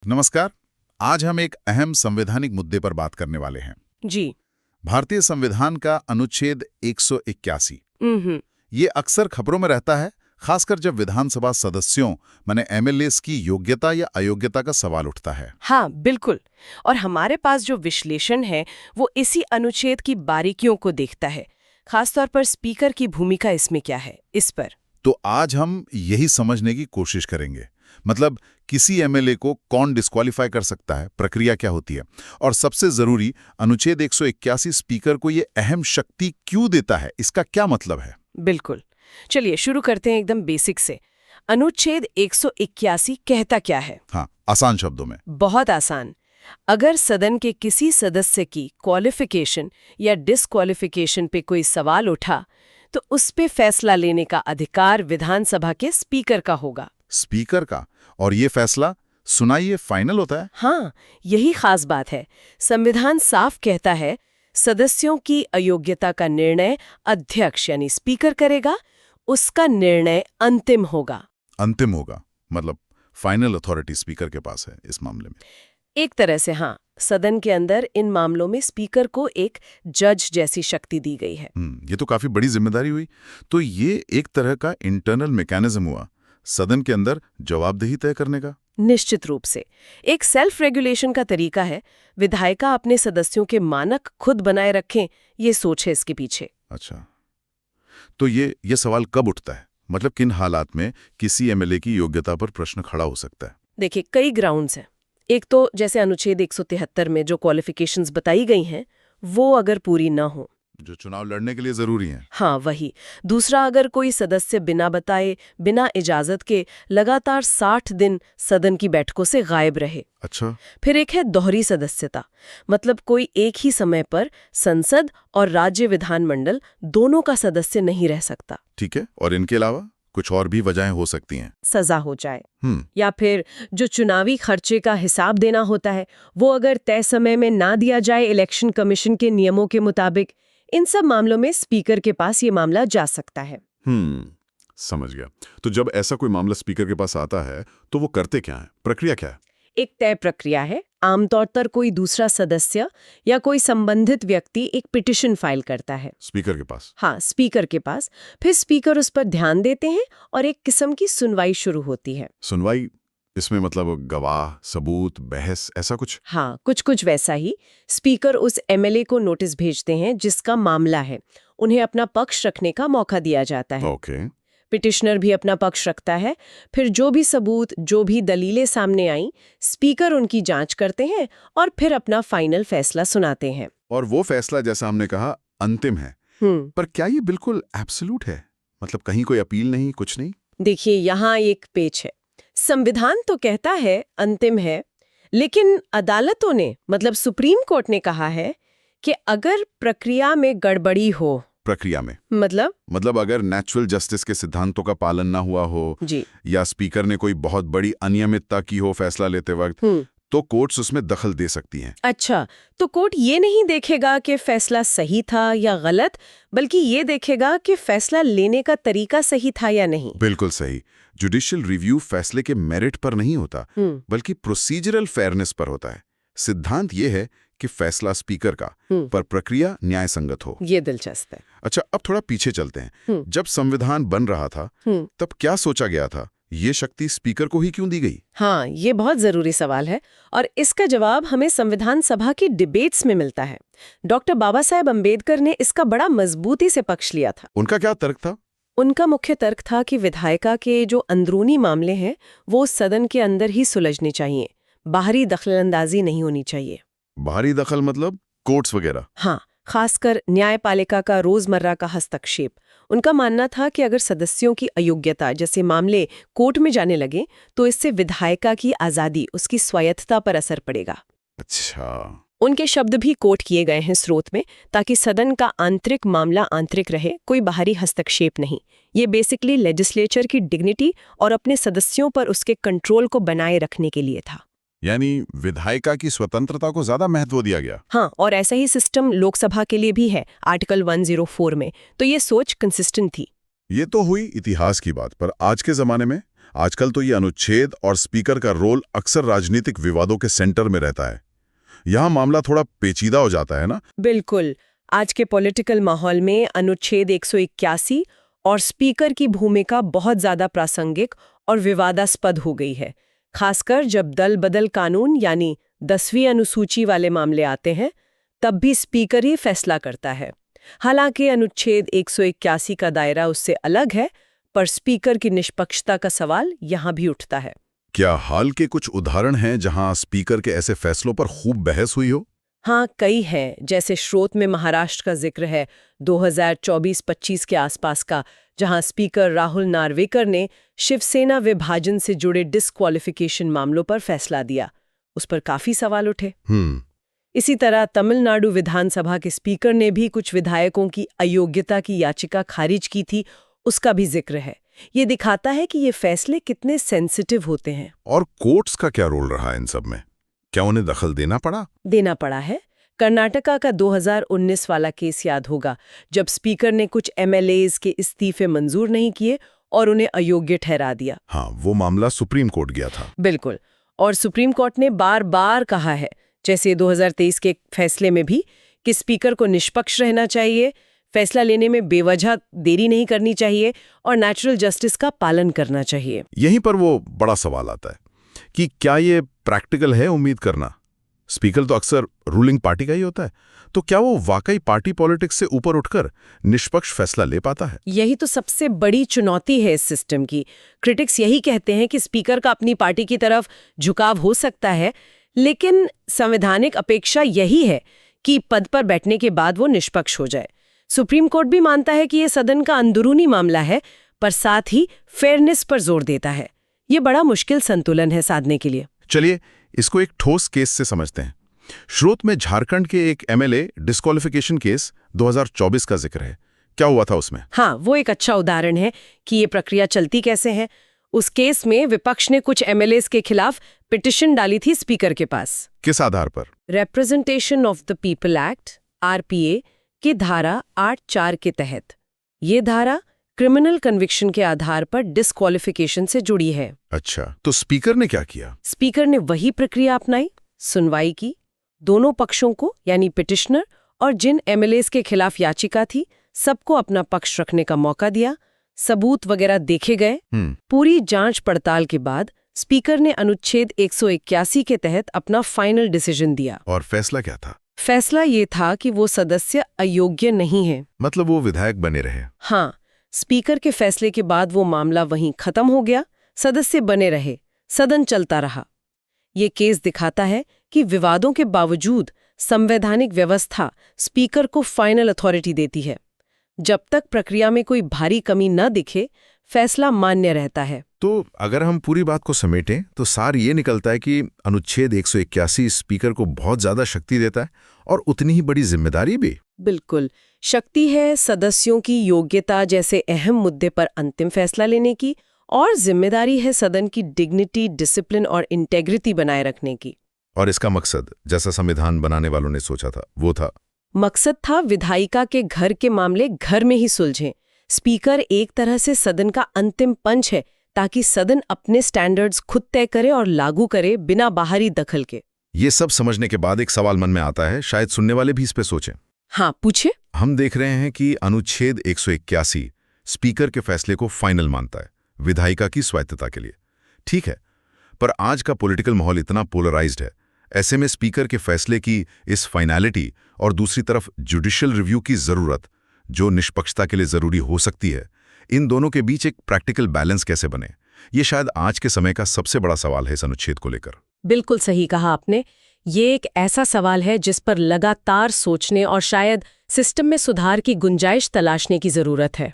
नमस्कार। आज हम एक अहम संवैधानिक मुद्दे पर बात करने वाले हैं। जी। भारतीय संविधान का अनुच्छेद 181। ये अक्सर खबरों में रहता है, खासकर जब विधानसभा सदस्यों माने एमएलएस की योग्यता या अयोग्यता का सवाल उठता है। हाँ, बिल्कुल। और हमारे पास जो विश्लेषण है वो इसी अनुच्छेद की बारीकियों को देखता है, खासतौर पर स्पीकर की भूमिका इसमें क्या है, इस पर। तो आज हम यही समझने की कोशिश करेंगे। मतलब किसी एमएलए को कौन डिस्क्वालीफाई कर सकता है, प्रक्रिया क्या होती है, और सबसे जरूरी अनुच्छेद 181 स्पीकर को ये अहम शक्ति क्यों देता है, इसका क्या मतलब है। बिल्कुल। चलिए शुरू करते हैं एकदम बेसिक से। अनुच्छेद 181 कहता क्या है? हाँ, आसान शब्दों में। बहुत आसान। अगर सदन के किसी सदस्य की क्वालिफिकेशन या डिसक्वालिफिकेशन पे कोई सवाल उठा तो उस पे फैसला लेने का अधिकार विधानसभा के स्पीकर का होगा। स्पीकर का? और ये फैसला सुनाइए फाइनल होता है? हाँ, यही खास बात है। संविधान साफ कहता है सदस्यों की अयोग्यता का निर्णय अध्यक्ष यानी स्पीकर करेगा, उसका निर्णय अंतिम होगा। अंतिम होगा मतलब फाइनल अथॉरिटी स्पीकर के पास है इस मामले में। एक तरह से हाँ, सदन के अंदर इन मामलों में स्पीकर को एक जज जैसी शक्ति दी गई है। ये तो काफी बड़ी जिम्मेदारी हुई। तो ये एक तरह का इंटरनल मैकेनिज्म हुआ सदन के अंदर जवाबदेही तय करने का। निश्चित रूप से एक सेल्फ रेगुलेशन का तरीका है। विधायिका अपने सदस्यों के मानक खुद बनाए रखें, ये सोच है इसके पीछे। अच्छा, तो ये सवाल कब उठता है, मतलब किन हालात में किसी एमएलए की योग्यता पर प्रश्न खड़ा हो सकता है? देखिए, कई ग्राउंड्स हैं। एक तो जैसे अनुच्छेद 173 में जो क्वालिफिकेशंस बताई गई हैं वो अगर पूरी ना हो, जो चुनाव लड़ने के लिए जरूरी है। हाँ वही। दूसरा, अगर कोई सदस्य बिना बताए, बिना इजाजत के लगातार 60 दिन सदन की बैठकों से गायब रहे। अच्छा। फिर एक है दोहरी सदस्यता, मतलब कोई एक ही समय पर संसद और राज्य विधानमंडल दोनों का सदस्य नहीं रह सकता। ठीक है, और इनके अलावा कुछ और भी वजहें हो सकती हैं। सजा हो जाए, या फिर जो चुनावी खर्चे का हिसाब देना होता है वो अगर तय समय में ना दिया जाए इलेक्शन कमीशन के नियमों के मुताबिक। इन सब मामलों में स्पीकर के पास ये मामला जा सकता है। समझ गया। तो जब ऐसा कोई मामला स्पीकर के पास आता है तो वो करते क्या है, प्रक्रिया क्या है? एक तय प्रक्रिया है। आमतौर पर कोई दूसरा सदस्य या कोई संबंधित व्यक्ति एक पिटिशन फाइल करता है स्पीकर के पास। हाँ, स्पीकर के पास। फिर स्पीकर उस पर ध्यान देते हैं और एक किस्म की सुनवाई शुरू होती है। सुनवाई इसमें मतलब गवाह, सबूत, बहस, ऐसा कुछ? हाँ, कुछ वैसा ही। स्पीकर उस एमएलए को नोटिस भेजते हैं जिसका मामला है, उन्हें अपना पक्ष रखने का मौका दिया जाता है। ओके। पिटिशनर भी अपना पक्ष रखता है। फिर जो भी सबूत, जो भी दलीलें सामने आई, स्पीकर उनकी जांच करते हैं और फिर अपना फाइनल फैसला सुनाते हैं। और वो फैसला, जैसा हमने कहा, अंतिम है। पर क्या ये बिल्कुल एब्सोल्यूट है? मतलब कहीं कोई अपील नहीं, कुछ नहीं? देखिए, यहाँ एक पेच है। संविधान तो कहता है अंतिम है, लेकिन अदालतों ने, मतलब सुप्रीम कोर्ट ने कहा है कि अगर प्रक्रिया में गड़बड़ी हो, प्रक्रिया में मतलब अगर नेचुरल जस्टिस के सिद्धांतों का पालन ना हुआ हो जी, या स्पीकर ने कोई बहुत बड़ी अनियमितता की हो फैसला लेते वक्त, तो कोर्ट्स उसमें दखल दे सकती हैं। अच्छा, तो कोर्ट ये नहीं देखेगा कि फैसला सही था या गलत, बल्कि ये देखेगा कि फैसला लेने का तरीका सही था या नहीं। बिल्कुल सही। जुडिशियल रिव्यू फैसले के मेरिट पर नहीं होता, बल्कि प्रोसीजरल फेयरनेस पर होता है। सिद्धांत ये है कि फैसला स्पीकर का, पर प्रक्रिया न्याय संगत हो। ये दिलचस्प है। अच्छा, अब थोड़ा पीछे चलते हैं। जब संविधान बन रहा था तब क्या सोचा गया था? ये शक्ति स्पीकर को ही क्यों दी गई? हाँ, ये बहुत जरूरी सवाल है और इसका जवाब हमें संविधान सभा की डिबेट्स में मिलता है। डॉक्टर बाबा साहेब अम्बेडकर ने इसका बड़ा मजबूती से पक्ष लिया था। उनका क्या तर्क था? उनका मुख्य तर्क था कि विधायिका के जो अंदरूनी मामले हैं वो सदन के अंदर ही सुलझने चाहिए, बाहरी दखलंदाजी नहीं होनी चाहिए। बाहरी दखल मतलब कोर्ट्स वगैरह? हाँ, खासकर न्यायपालिका का रोजमर्रा का हस्तक्षेप। उनका मानना था कि अगर सदस्यों की अयोग्यता जैसे मामले कोर्ट में जाने लगे तो इससे विधायिका की आजादी, उसकी स्वायत्तता पर असर पड़ेगा। अच्छा। उनके शब्द भी कोट किए गए हैं स्रोत में, ताकि सदन का आंतरिक मामला आंतरिक रहे, कोई बाहरी हस्तक्षेप नहीं। ये बेसिकली लेजिस्लेचर की डिग्निटी और अपने सदस्यों पर उसके कंट्रोल को बनाए रखने के लिए था। यानी विधायिका की स्वतंत्रता को ज्यादा महत्व दिया गया। हाँ, और ऐसा ही सिस्टम लोकसभा के लिए भी है आर्टिकल 104 में। तो ये सोच कंसिस्टेंट थी। ये तो हुई इतिहास की बात, पर आज के जमाने में आजकल तो ये अनुच्छेद और स्पीकर का रोल अक्सर राजनीतिक विवादों के सेंटर में रहता है। यहाँ मामला थोड़ा पेचीदा हो जाता है ना? बिल्कुल। आज के पॉलिटिकल माहौल में अनुच्छेद 181 और स्पीकर की भूमिका बहुत ज्यादा प्रासंगिक और विवादास्पद हो गई है, खासकर जब दल बदल कानून यानी 10वीं अनुसूची वाले मामले आते हैं, तब भी स्पीकर ही फैसला करता है। हालांकि अनुच्छेद 181 का दायरा उससे अलग है, पर स्पीकर की निष्पक्षता का सवाल यहाँ भी उठता है। क्या हाल के कुछ उदाहरण हैं जहां स्पीकर के ऐसे फैसलों पर खूब बहस हुई हो? हाँ, कई हैं। जैसे स्रोत में महाराष्ट्र का जिक्र है 2024-25 के आसपास का, जहां स्पीकर राहुल नार्वेकर ने शिवसेना विभाजन से जुड़े डिस्क्वालिफिकेशन मामलों पर फैसला दिया। उस पर काफी सवाल उठे। इसी तरह तमिलनाडु विधानसभा के स्पीकर ने भी कुछ विधायकों की अयोग्यता की याचिका खारिज की थी, उसका भी जिक्र है। ये दिखाता है कि ये फैसले कितने सेंसिटिव होते हैं। और कोर्ट्स का क्या रोल रहा इन सब में? क्या उन्हें दखल देना पड़ा? देना पड़ा है। कर्नाटका का 2019 वाला केस याद होगा, जब स्पीकर ने कुछ एमएलएज के इस्तीफे मंजूर नहीं किए और उन्हें अयोग्य ठहरा दिया। हाँ, वो मामला सुप्रीम कोर्ट गया था। बिल्कुल। और सुप्रीम कोर्ट ने बार-बार कहा है, जैसे 2023 के फैसले में भी, कि स्पीकर को निष्पक्ष रहना चाहिए, फैसला लेने में बेवजह देरी नहीं करनी चाहिए और नेचुरल जस्टिस का पालन करना चाहिए। यहीं पर वो बड़ा सवाल आता है कि क्या ये प्रैक्टिकल है उम्मीद करना? स्पीकर तो अक्सर रूलिंग पार्टी का ही होता है, तो क्या वो वाकई पार्टी पॉलिटिक्स से ऊपर उठकर निष्पक्ष फैसला ले पाता है? यही तो सबसे बड़ी चुनौती है इस सिस्टम की। क्रिटिक्स यही कहते हैं कि स्पीकर का अपनी पार्टी की तरफ झुकाव हो सकता है, लेकिन संवैधानिक अपेक्षा यही है कि पद पर बैठने के बाद वो निष्पक्ष हो जाए। सुप्रीम कोर्ट भी मानता है कि ये सदन का अंदरूनी मामला है, पर साथ ही फेयरनेस पर जोर देता है। ये बड़ा मुश्किल संतुलन है साधने के लिए। चलिए इसको एक ठोस केस से समझते हैं। स्रोत में झारखंड के एक एमएलए डिस्क्वालिफिकेशन केस 2024 का जिक्र है। क्या हुआ था उसमें? हाँ, वो एक अच्छा उदाहरण है कि ये प्रक्रिया चलती कैसे है। उस केस में विपक्ष ने कुछ एमएलएस के खिलाफ पिटिशन डाली थी स्पीकर के पास। किस आधार पर? Representation of the people act RPA की धारा 8(4) के तहत। ये धारा क्रिमिनल कन्विक्शन के आधार पर डिस्क्वालिफिकेशन से जुड़ी है। अच्छा, तो स्पीकर ने क्या किया? स्पीकर ने वही प्रक्रिया अपनाई, सुनवाई की, दोनों पक्षों को यानी पिटिशनर और जिन एमएलएस के खिलाफ याचिका थी सबको अपना पक्ष रखने का मौका दिया, सबूत वगैरह देखे गए। पूरी जांच पड़ताल के बाद स्पीकर ने अनुच्छेद 181 के तहत अपना फाइनल डिसीजन दिया। और फैसला क्या था? फैसला ये था कि वो सदस्य अयोग्य नहीं है। मतलब वो विधायक बने रहे? हाँ, स्पीकर के फैसले के बाद वो मामला वहीं खत्म हो गया, सदस्य बने रहे, सदन चलता रहा। ये केस दिखाता है कि विवादों के बावजूद संवैधानिक व्यवस्था स्पीकर को फाइनल अथॉरिटी देती है। जब तक प्रक्रिया में कोई भारी कमी न दिखे, फैसला मान्य रहता है। तो अगर हम पूरी बात को समेटें तो सार ये निकलता है कि अनुच्छेद 181 स्पीकर को बहुत ज्यादा शक्ति देता है और उतनी ही बड़ी जिम्मेदारी भी। बिल्कुल, शक्ति है सदस्यों की योग्यता जैसे अहम मुद्दे पर अंतिम फैसला लेने की, और जिम्मेदारी है सदन की डिग्निटी, डिसिप्लिन और इंटेग्रिटी बनाए रखने की। और इसका मकसद, जैसा संविधान बनाने वालों ने सोचा था, वो था? मकसद था विधायिका के घर के मामले घर में ही सुलझें। स्पीकर एक तरह से सदन का अंतिम पंच है, ताकि सदन अपने स्टैंडर्ड्स खुद तय करे और लागू करे बिना बाहरी दखल के। ये सब समझने के बाद एक सवाल मन में आता है, शायद सुनने वाले भी इस पे सोचें। हाँ, पूछे। हम देख रहे हैं कि अनुच्छेद 181 स्पीकर के फैसले को फाइनल मानता है विधायिका की स्वायत्तता के लिए। ठीक है, पर आज का पॉलिटिकल माहौल इतना पोलराइज्ड है, ऐसे में स्पीकर के फैसले की इस फाइनैलिटी और दूसरी तरफ जुडिशियल रिव्यू की जरूरत, जो निष्पक्षता के लिए जरूरी हो सकती है, इन दोनों के बीच एक प्रैक्टिकल बैलेंस कैसे बने, ये शायद आज के समय का सबसे बड़ा सवाल है इस अनुच्छेद को लेकर। बिल्कुल सही कहा आपने। ये एक ऐसा सवाल है जिस पर लगातार सोचने और शायद सिस्टम में सुधार की गुंजाइश तलाशने की जरूरत है।